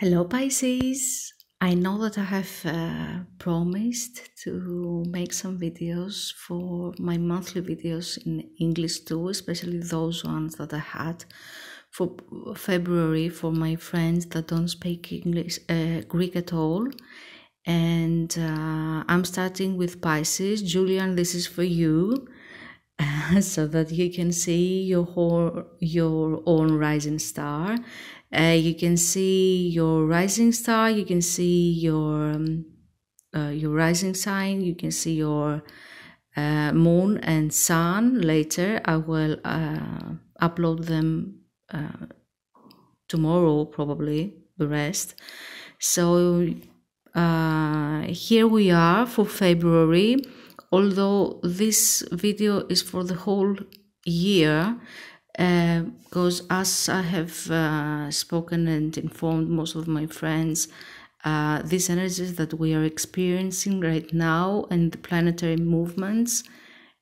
Hello Pisces! I know that I have promised to make some videos for my monthly videos in English too, especially those ones that I had for February for my friends that don't speak English, Greek at all. And I'm starting with Pisces. Julian, this is for you. So that you can see your own rising star. You can see your rising star. You can see your rising sign. You can see your moon and sun. Later, I will upload them tomorrow, probably the rest. So here we are for February. Although this video is for the whole year, because as I have spoken and informed most of my friends, these energies that we are experiencing right now and the planetary movements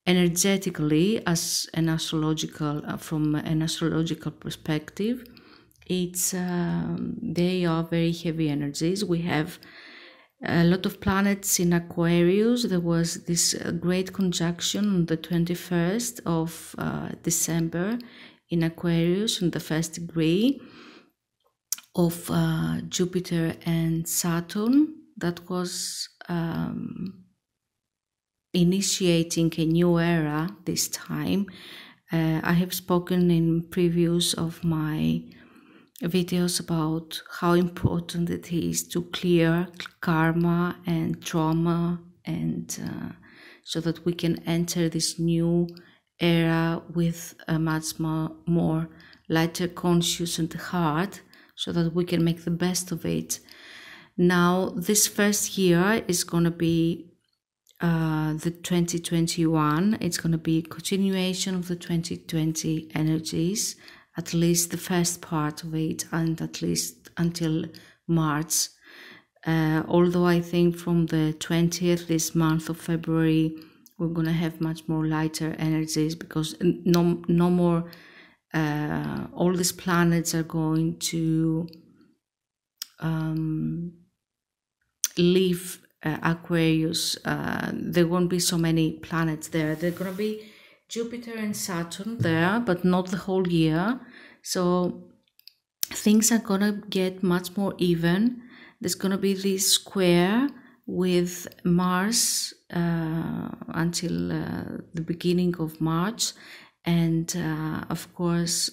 energetically as an astrological, from an astrological perspective, they are very heavy energies. We have a lot of planets in Aquarius. There was this great conjunction on the 21st of December in Aquarius, in the first degree of Jupiter and Saturn. That was initiating a new era this time. I have spoken in previews of my videos about how important it is to clear karma and trauma, and so that we can enter this new era with a much more lighter conscious and heart, so that we can make the best of it. Now, this first year is going to be the 2021. It's going to be a continuation of the 2020 energies, at least the first part of it, and at least until March. Although I think from the 20th, this month of February, we're going to have much more lighter energies, because no more, all these planets are going to leave Aquarius. There won't be so many planets there. There are going to be Jupiter and Saturn there, but not the whole year. So things are gonna get much more even. There's gonna be this square with Mars until the beginning of March, and of course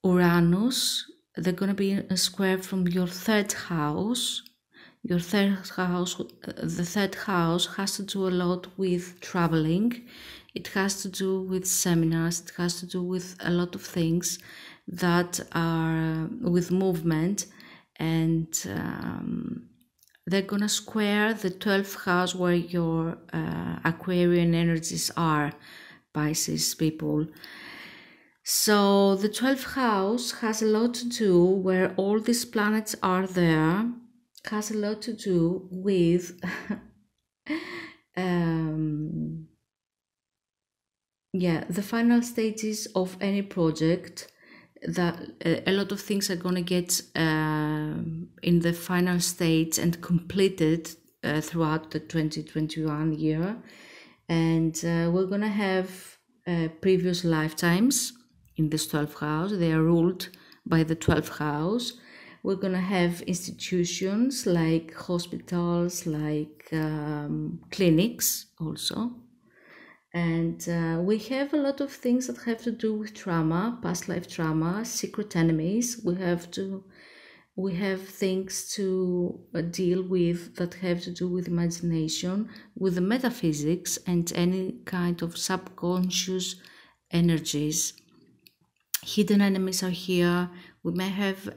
Uranus. They're gonna be a square from your third house. Your third house, the third house has to do a lot with traveling. It has to do with seminars. It has to do with a lot of things that are with movement, and they're gonna square the 12th house where your Aquarian energies are, Pisces people. So the 12th house has a lot to do, where all these planets are there, has a lot to do with the final stages of any project. That a lot of things are going to get in the final stage and completed throughout the 2021 year, and we're going to have previous lifetimes in this 12th house. They are ruled by the 12th house. We're going to have institutions like hospitals, like clinics also. And we have a lot of things that have to do with trauma, past life trauma, secret enemies. We have things to deal with that have to do with imagination, with the metaphysics, and any kind of subconscious energies. Hidden enemies are here. We may have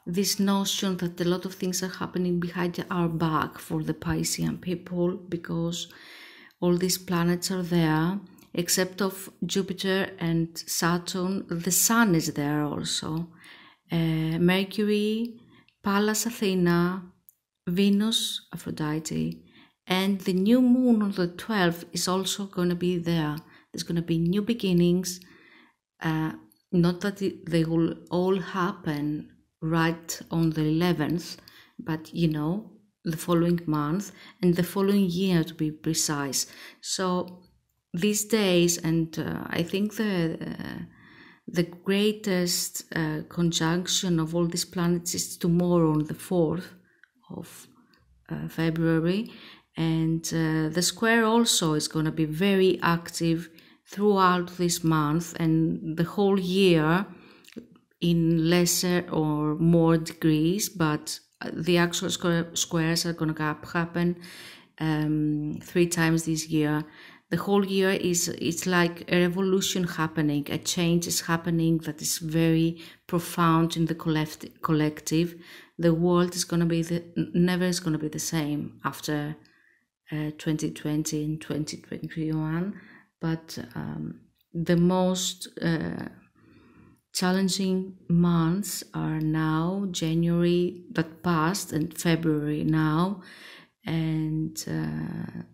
this notion that a lot of things are happening behind our back for the Piscean people, because all these planets are there, except of Jupiter and Saturn. The Sun is there also. Mercury, Pallas Athena, Venus, Aphrodite, and the new moon on the 12th is also going to be there. There's going to be new beginnings, Not that they will all happen right on the 11th, but you know, the following month and the following year, to be precise. So these days, and I think the greatest conjunction of all these planets is tomorrow on the 4th of February, and the square also is going to be very active throughout this month and the whole year in lesser or more degrees, but the actual squares are going to happen 3 times this year. The whole year it's like a revolution happening, a change is happening that is very profound in the collective. The world is going to be never is going to be the same after 2020 and 2021, but the most challenging months are now January that passed and February now, and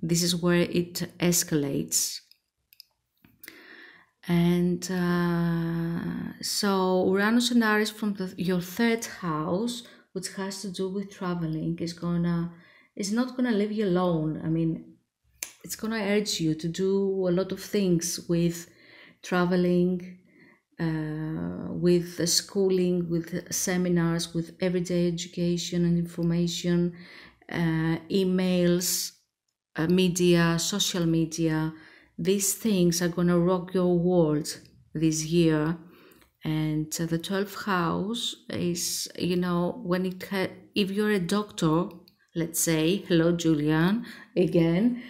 this is where it escalates. And so Uranus and Aries from your 3rd house, which has to do with traveling, is not gonna leave you alone. I mean, it's gonna urge you to do a lot of things with traveling, with schooling, with seminars, with everyday education and information, emails, media, social media. These things are gonna rock your world this year. And the 12th house is, you know, when if you're a doctor, let's say, hello Julian, again,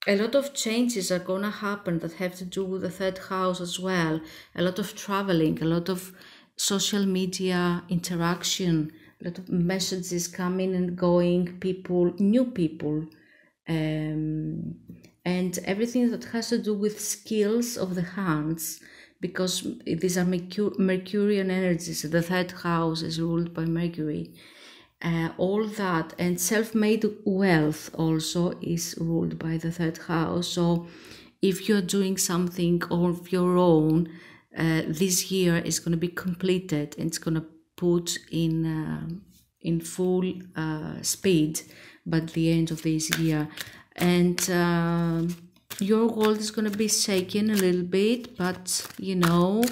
a lot of changes are gonna happen that have to do with the 3rd house as well. A lot of traveling, a lot of social media interaction, a lot of messages coming and going, people, new people, and everything that has to do with skills of the hands, because these are Mercurian energies. The 3rd house is ruled by Mercury. All that, and self-made wealth also is ruled by the 3rd house. So if you're doing something of your own, this year is going to be completed and it's going to put in full speed by the end of this year. And your world is going to be shaken a little bit, but you know,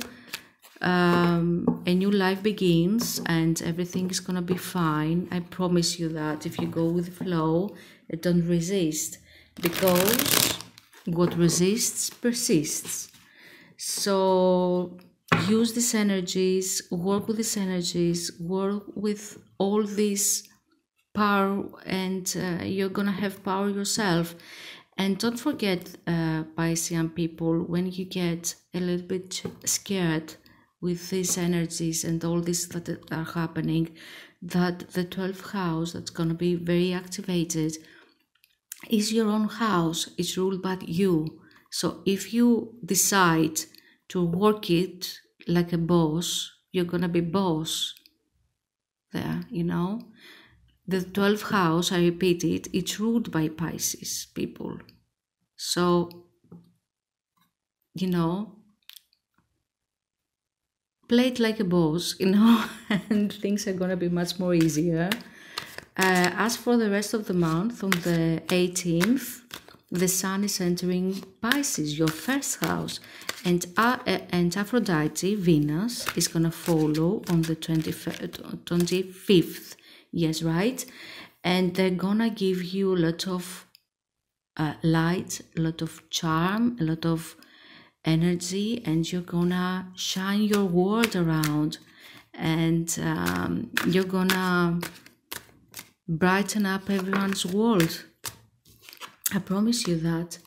a new life begins and everything is gonna be fine. I promise you that. If you go with the flow and don't resist, because what resists persists. So use these energies, work with these energies, work with all this power, and you're gonna have power yourself. And don't forget, Piscean people, when you get a little bit scared with these energies and all this that are happening, that the 12th house that's going to be very activated is your own house. It's ruled by you. So if you decide to work it like a boss, you're going to be boss there, you know. The 12th house, I repeat it, it's ruled by Pisces people. So, you know, play it like a boss, you know, and things are gonna be much more easier. As for the rest of the month, on the 18th, the Sun is entering Pisces, your 1st house, and Aphrodite, Venus, is gonna follow on the 25th. Yes, right? And they're gonna give you a lot of light, a lot of charm, a lot of energy, and you're gonna shine your world around, and you're gonna brighten up everyone's world. I promise you that.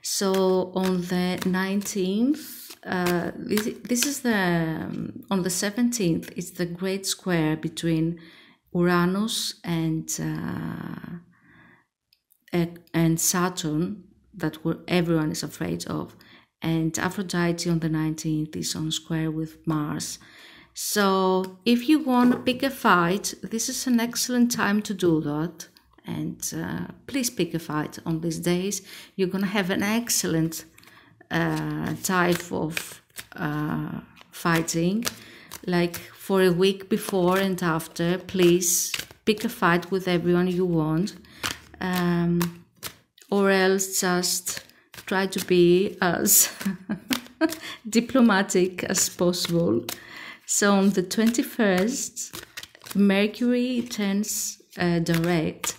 So on the 19th, this is on the 17th, it's the great square between Uranus and Saturn that everyone is afraid of. And Aphrodite on the 19th is on square with Mars. So if you want to pick a fight, this is an excellent time to do that. And please pick a fight on these days. You're going to have an excellent type of fighting, like for a week before and after. Please pick a fight with everyone you want, or else just try to be as diplomatic as possible. So on the 21st, Mercury turns direct,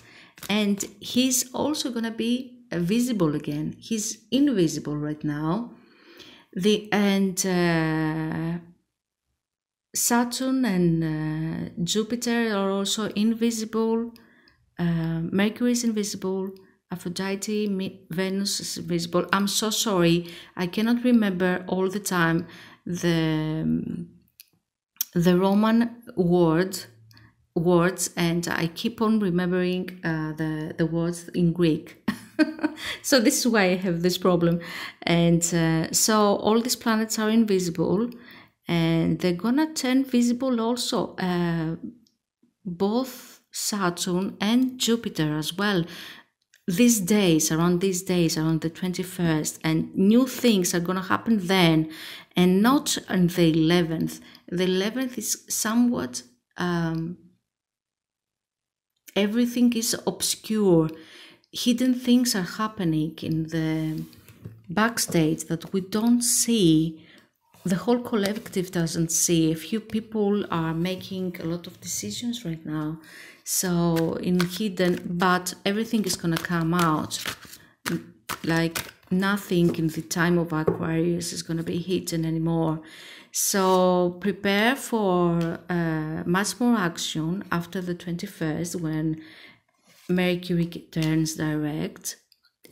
and he's also gonna be visible again. He's invisible right now. Saturn and Jupiter are also invisible. Mercury is invisible. Aphrodite, Venus is invisible. I'm so sorry, I cannot remember all the time the Roman words, and I keep on remembering the words in Greek. So this is why I have this problem. And so all these planets are invisible, and they're gonna turn visible also, both Saturn and Jupiter as well. Around these days, around the 21st, and new things are gonna happen then, and not on the 11th. The 11th is somewhat, everything is obscure. Hidden things are happening in the backstage that we don't see. The whole collective doesn't see. A few people are making a lot of decisions right now, so in hidden, but everything is gonna come out. Like nothing in the time of Aquarius is gonna be hidden anymore. So prepare for much more action after the 21st, when Mercury turns direct,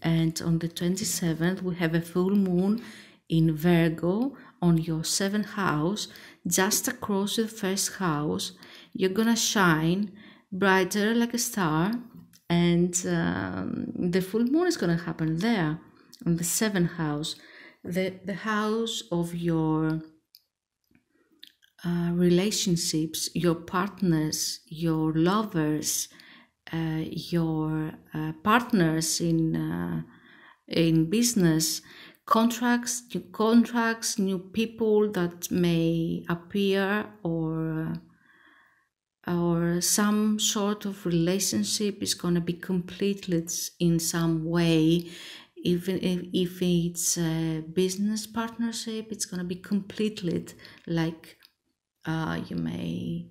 and on the 27th we have a full moon in Virgo on your 7th house, just across the first house. You're gonna shine brighter like a star, and the full moon is gonna happen there on the 7th house, the house of your relationships, your partners, your lovers, your partners in business, contracts, new people that may appear, or some sort of relationship is going to be completed in some way. Even if it's a business partnership, it's going to be completed, like you may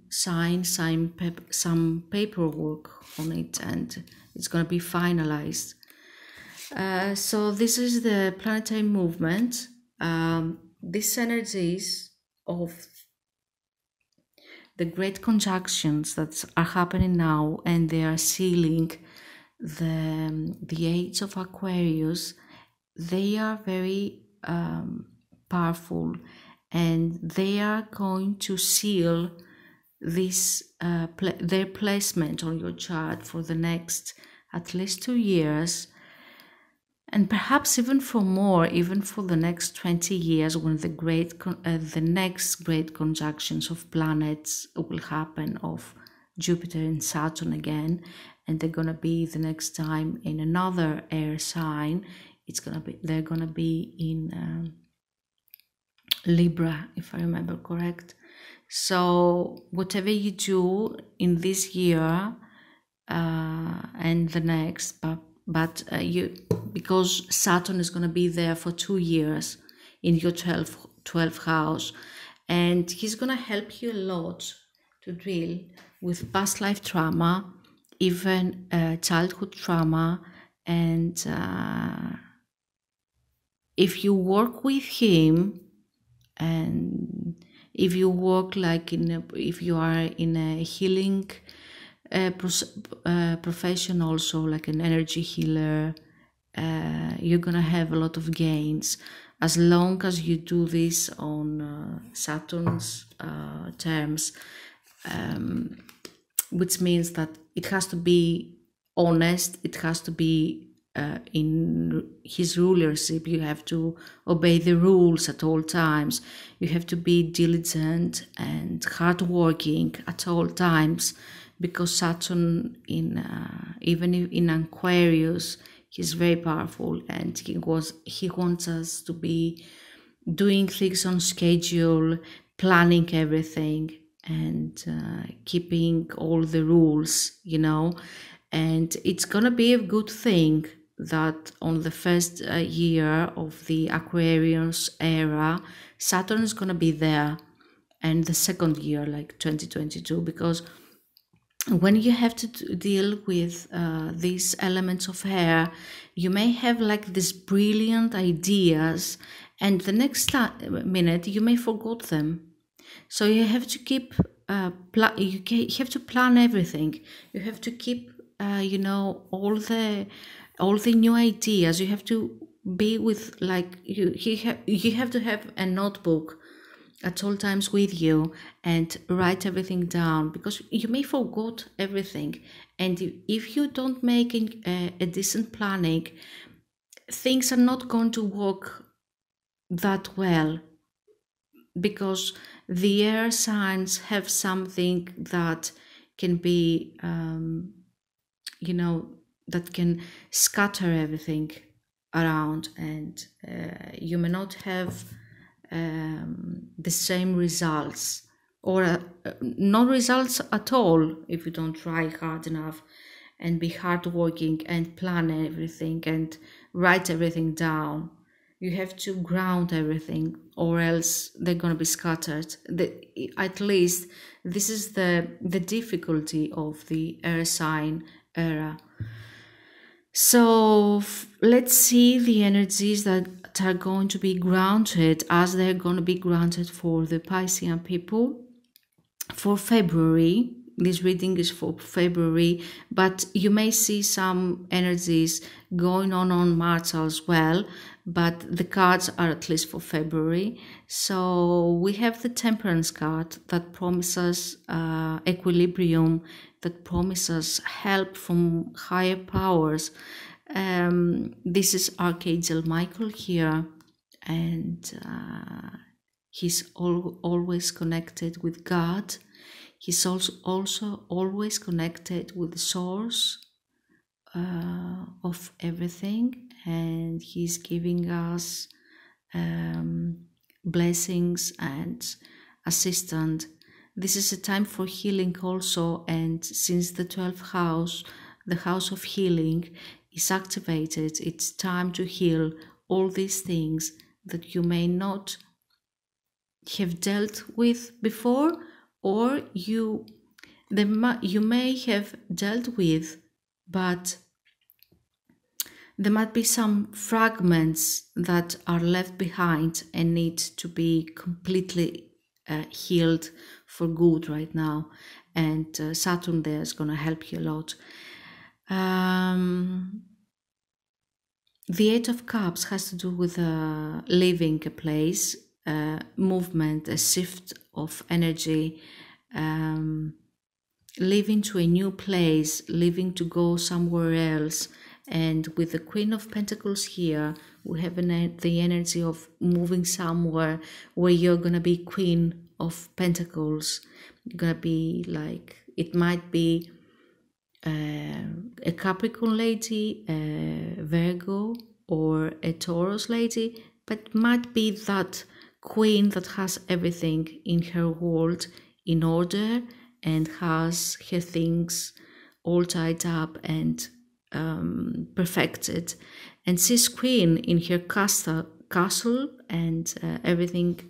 sign some paperwork on it, and it's going to be finalized. So this is the planetary movement. These energies of the great conjunctions that are happening now, and they are sealing the age of Aquarius. They are very powerful, and they are going to seal this their placement on your chart for the next at least 2 years, and perhaps even for more, even for the next 20 years, when the next great conjunctions of planets will happen, of Jupiter and Saturn again, and they're gonna be the next time in another air sign. They're gonna be in Libra, if I remember correct. So whatever you do in this year and the next, but because Saturn is going to be there for 2 years in your 12th house, and he's going to help you a lot to deal with past life trauma, even childhood trauma. And if you work with him, and if you work if you are in a healing profession, also like an energy healer, you're gonna have a lot of gains, as long as you do this on Saturn's terms, which means that it has to be honest, it has to be in his rulership. You have to obey the rules at all times. You have to be diligent and hardworking at all times, because Saturn even in Aquarius, he's very powerful, and he wants us to be doing things on schedule, planning everything, and keeping all the rules, you know. And it's gonna be a good thing that on the first year of the Aquarius era, Saturn is gonna be there, and the second year, like 2022, because when you have to deal with these elements of air, you may have like these brilliant ideas, and the next minute you may forget them. So you have to keep you have to plan everything. You have to keep you know, all the new ideas. You have to be with, like, you have to have a notebook at all times with you and write everything down, because you may forget everything. And if you don't make a decent planning, things are not going to work that well, because the air signs have something that can be you know, that can scatter everything around, and you may not have the same results, or no results at all, if you don't try hard enough and be hardworking and plan everything and write everything down. You have to ground everything, or else they're going to be scattered. At least this is the difficulty of the air sign era. So let's see the energies that are going to be grounded, as they're going to be grounded for the Piscean people for February. This reading is for February, but you may see some energies going on March as well, but the cards are at least for February. So we have the Temperance card that promises equilibrium, that promises help from higher powers. This is Archangel Michael here, and he's always connected with God. He's also always connected with the source of everything, and he's giving us blessings and assistance. This is a time for healing also, and since the 12th house, the house of healing, is activated, it's time to heal all these things that you may not have dealt with before, or you may have dealt with, but there might be some fragments that are left behind and need to be completely healed for good right now. And Saturn there is going to help you a lot. The Eight of Cups has to do with leaving a place, movement, a shift of energy, leaving to a new place, leaving to go somewhere else. And with the Queen of Pentacles here, we have the energy of moving somewhere where you're going to be Queen of Pentacles. You're going to be like, it might be a Capricorn lady, a Virgo, or a Taurus lady, but might be that queen that has everything in her world in order and has her things all tied up and perfected. And she's queen in her castle, and everything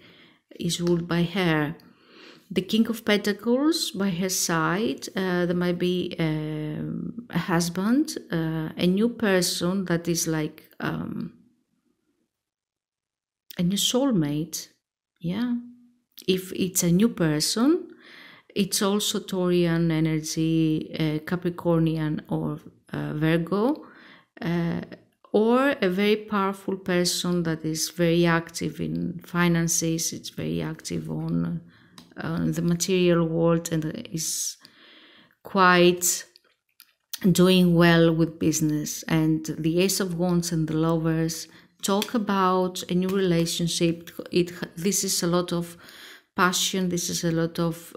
is ruled by her. The King of Pentacles by her side, there might be a husband, a new person that is like a new soulmate. Yeah, if it's a new person, it's also Taurian energy, Capricornian or Virgo, or a very powerful person that is very active in finances. It's very active on the material world and is quite doing well with business. And the Ace of Wands and the Lovers talk about a new relationship. This is a lot of passion. This is a lot of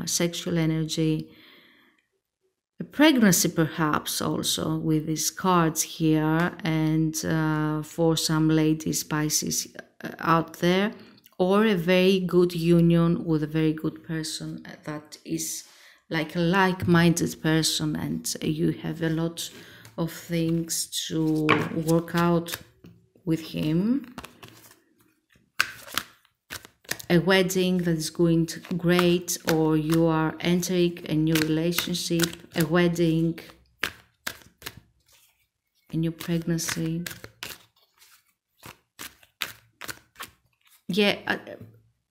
sexual energy. A pregnancy perhaps also with these cards here, and for some ladies, Pisces, out there, or a very good union with a very good person that is like a like-minded person, and you have a lot of things to work out with him. A wedding that is going great, or you are entering a new relationship, a wedding, a new pregnancy. Yeah,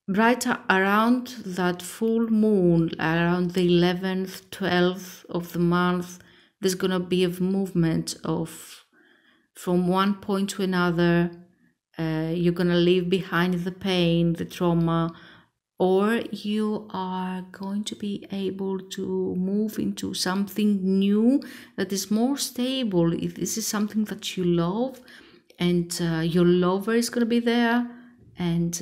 right around that full moon, around the 11th, 12th of the month, there's gonna be a movement of from one point to another. You're gonna leave behind the pain, the trauma, or you are going to be able to move into something new that is more stable. If this is something that you love, and your lover is going to be there, and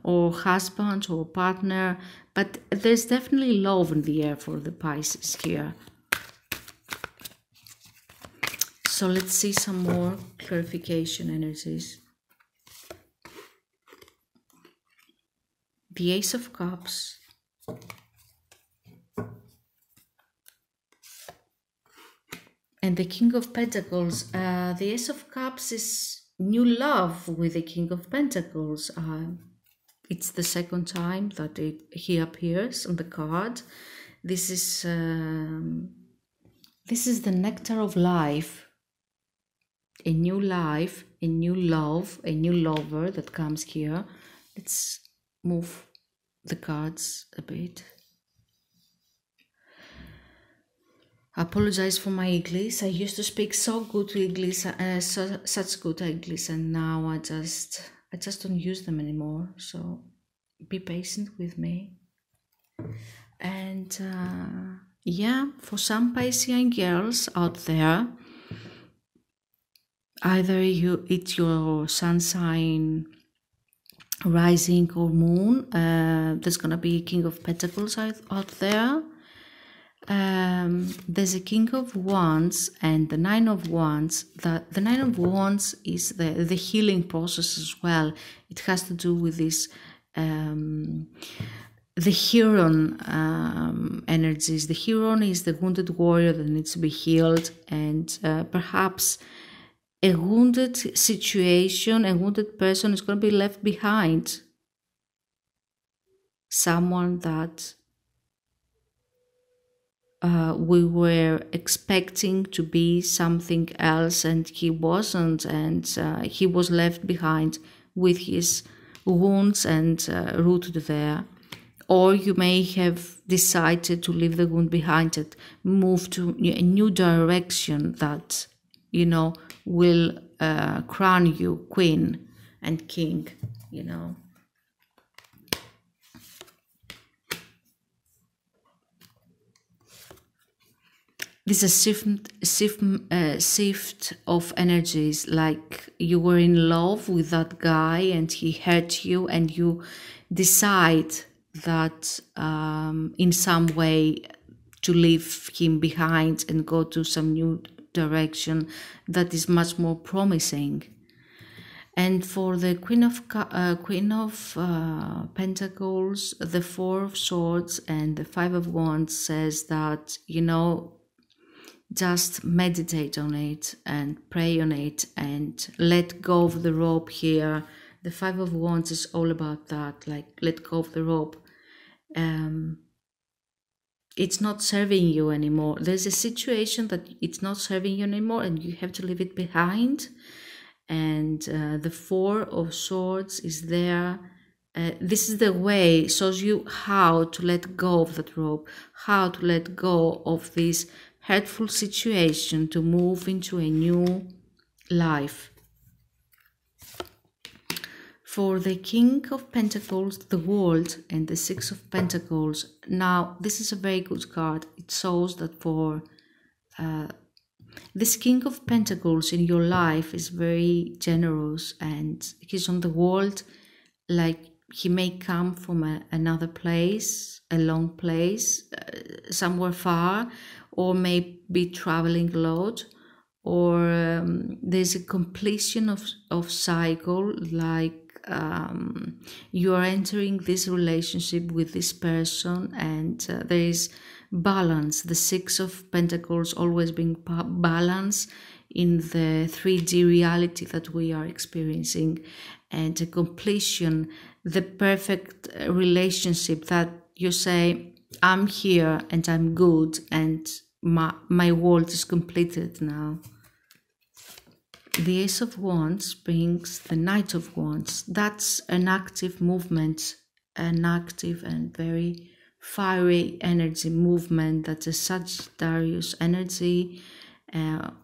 or husband or partner, but there's definitely love in the air for the Pisces here. So let's see some more clarification energies. The Ace of Cups, and the King of Pentacles. The Ace of Cups is new love with the King of Pentacles. It's the second time that he appears on the card. This is the nectar of life. A new life, a new love, a new lover that comes here. Let's move the cards a bit. I apologize for my English. I used to speak so good English, such good English, and now I just don't use them anymore. So be patient with me. And yeah, for some Piscean girls out there, either it's your sun sign, rising, or moon. There's gonna be a King of Pentacles out there. There's a King of Wands and the Nine of Wands. The Nine of Wands is the healing process as well. It has to do with this the Heron energies. The Heron is the wounded warrior that needs to be healed, and perhaps a wounded situation, a wounded person is going to be left behind. Someone that we were expecting to be something else, and he wasn't, and he was left behind with his wounds and rooted there. Or you may have decided to leave the wound behind and move to a new direction that, you know, will crown you queen and king, you know. This is a shift of energies, like you were in love with that guy and he hurt you, and you decide that in some way to leave him behind and go to some new direction that is much more promising. And for the Queen of Pentacles, the Four of Swords and the Five of Wands says that, you know, just meditate on it and pray on it and let go of the rope here. The Five of Wands is all about that, like let go of the rope. It's not serving you anymore. There's a situation that it's not serving you anymore and you have to leave it behind. And the Four of Swords is there. This is the way, shows you how to let go of that rope, how to let go of this hurtful situation to move into a new life. For the King of Pentacles, the World, and the Six of Pentacles, now this is a very good card. It shows that for this King of Pentacles in your life is very generous, and he's on the world, like he may come from another place, a long place, somewhere far, or may be traveling a lot, or there's a completion of cycle, like you are entering this relationship with this person, and there is balance. The Six of Pentacles always bring balance in the 3D reality that we are experiencing, and a completion, the perfect relationship that you say, I'm here and I'm good, and my world is completed now. The Ace of Wands brings the Knight of Wands. That's an active movement, an active and very fiery energy movement. That's a Sagittarius energy,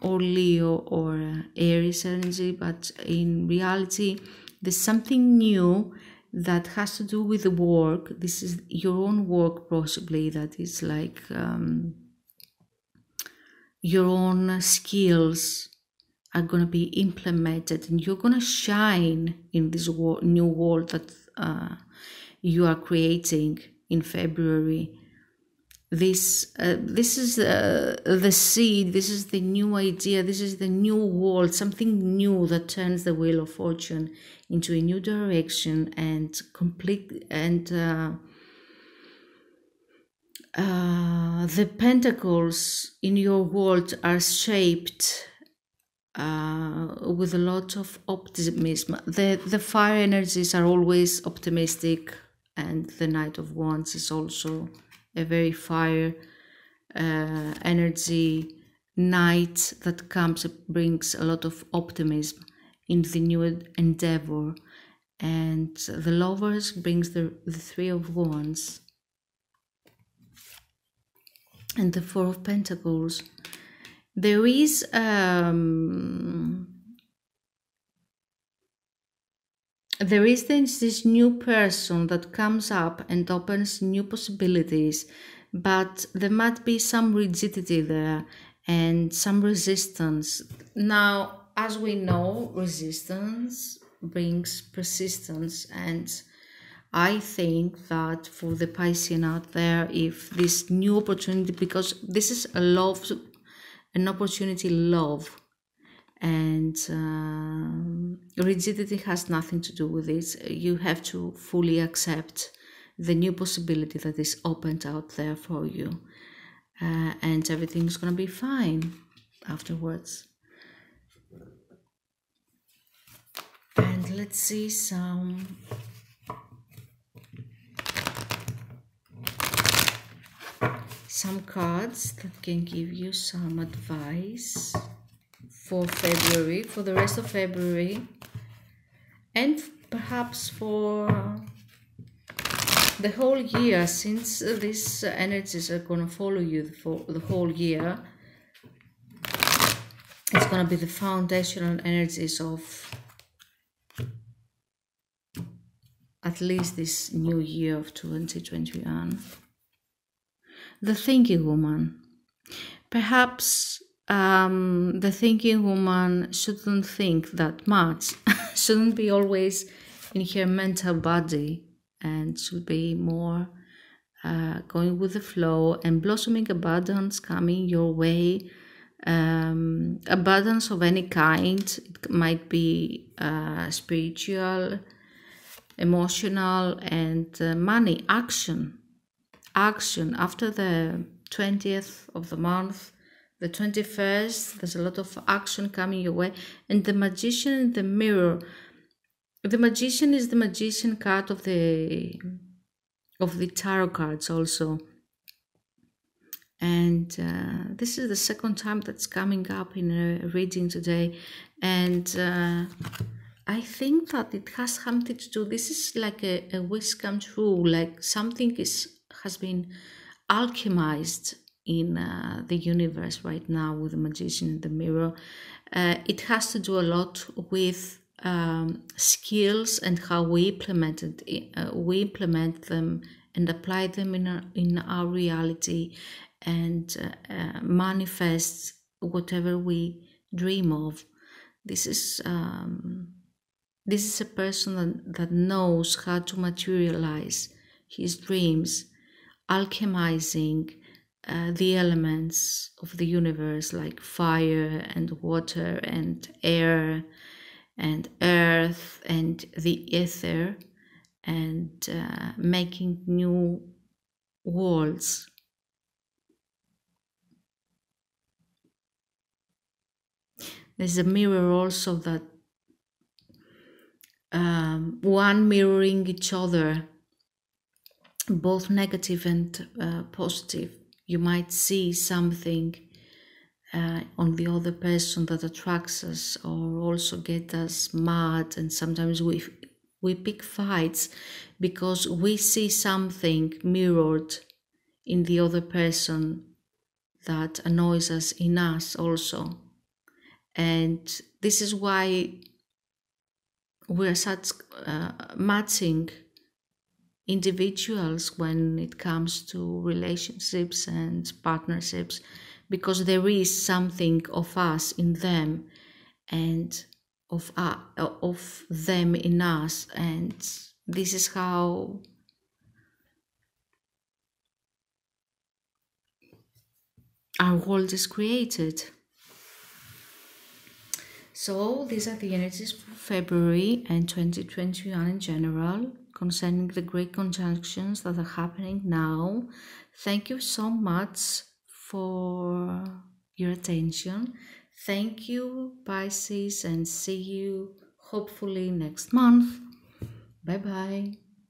or Leo or Aries energy, but in reality there's something new that has to do with the work. This is your own work, possibly, that is like your own skills are going to be implemented, and you're going to shine in this new world that you are creating in February. This is the seed, this is the new idea, this is the new world, something new that turns the wheel of fortune into a new direction, and complete, and the pentacles in your world are shaped with a lot of optimism. The fire energies are always optimistic, and the Knight of Wands is also a very fire energy knight that brings a lot of optimism in the new endeavor. And the Lovers brings the Three of Wands, and the Four of Pentacles. There is this new person that comes up and opens new possibilities, but there might be some rigidity there and some resistance. Now, as we know, resistance brings persistence, and I think that for the Piscean out there, if this new opportunity, because this is an opportunity love, and rigidity has nothing to do with it. You have to fully accept the new possibility that is opened out there for you, and everything's gonna be fine afterwards. And let's see some cards that can give you some advice for February, for the rest of February, and perhaps for the whole year, since these energies are going to follow you for the whole year. It's going to be the foundational energies of at least this new year of 2021. The thinking woman. Perhaps the thinking woman shouldn't think that much, shouldn't be always in her mental body, and should be more going with the flow, and blossoming abundance coming your way. Abundance of any kind. It might be spiritual, emotional, and money. Action after the 20th of the month, the 21st, there's a lot of action coming your way. And the Magician in the mirror. The Magician is the Magician card of the tarot cards also. And this is the second time that's coming up in a reading today. And I think that it has something to do, this is like a wish come true, like something has been alchemized in the universe right now with the Magician in the mirror. It has to do a lot with skills and how we implement them and apply them in our reality, and manifest whatever we dream of. This is a person that knows how to materialize his dreams, alchemizing the elements of the universe, like fire and water and air and earth and the ether, and making new worlds. There's a mirror also that one mirroring each other, both negative and positive. You might see something on the other person that attracts us or also get us mad, and sometimes we pick fights because we see something mirrored in the other person that annoys us in us also. And this is why we're such matching individuals when it comes to relationships and partnerships, because there is something of us in them and of them in us, and this is how our world is created. So these are the energies for February and 2021 in general, concerning the great conjunctions that are happening now. Thank you so much for your attention. Thank you, Pisces, and see you hopefully next month. Bye bye.